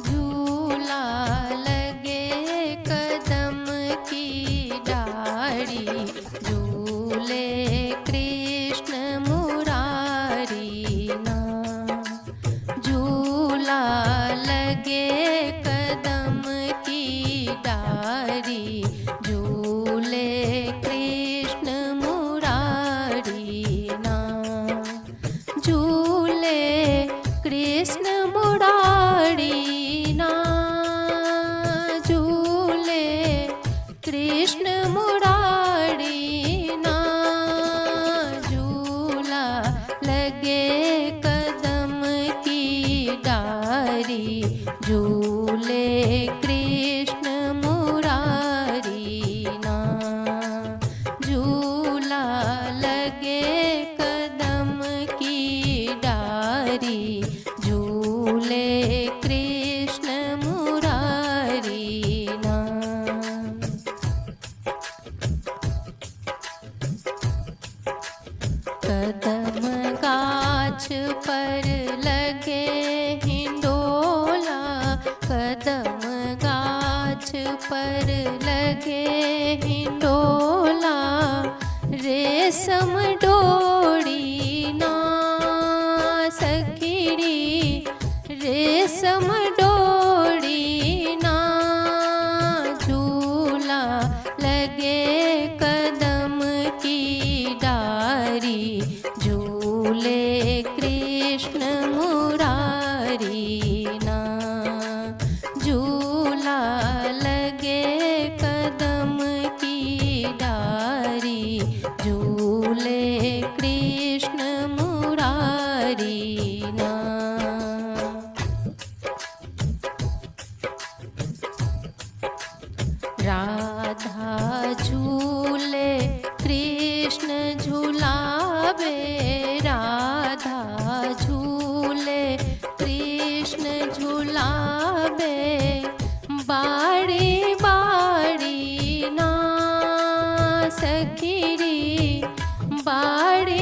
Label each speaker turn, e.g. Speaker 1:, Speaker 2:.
Speaker 1: झूला लगे कदम की डाढ़ी, झूले कृष्ण मुरारी ना। झूला लगे कदम की डाढ़ी, झूले कृष्ण मुरारी ना। झूले कृष्ण मुरारी ना, झूले कृष्ण मुरारी ना। झूला लगे कदम की डारी, झूले कृष्ण मुरारी ना। झूला लगे कदम की डारी, झूले कृष्ण मुरारी ना। कदम गाछ पर लगे हिंडोला, कदम गाछ पर लगे हिंडोला। रेशम डोरी ना सखीड़ी, रेशम डोरी ना। झूला लगे कदम की डारी, झूले कृष्ण मुरारी ना। झूला लगे कदम की डारी, झूले कृष्ण मुरारी ना। राधा झूले कृष्ण झूलावे, राधा झूले कृष्ण झूलावे। बाड़ी बाड़ी ना सखीरी, बाड़ी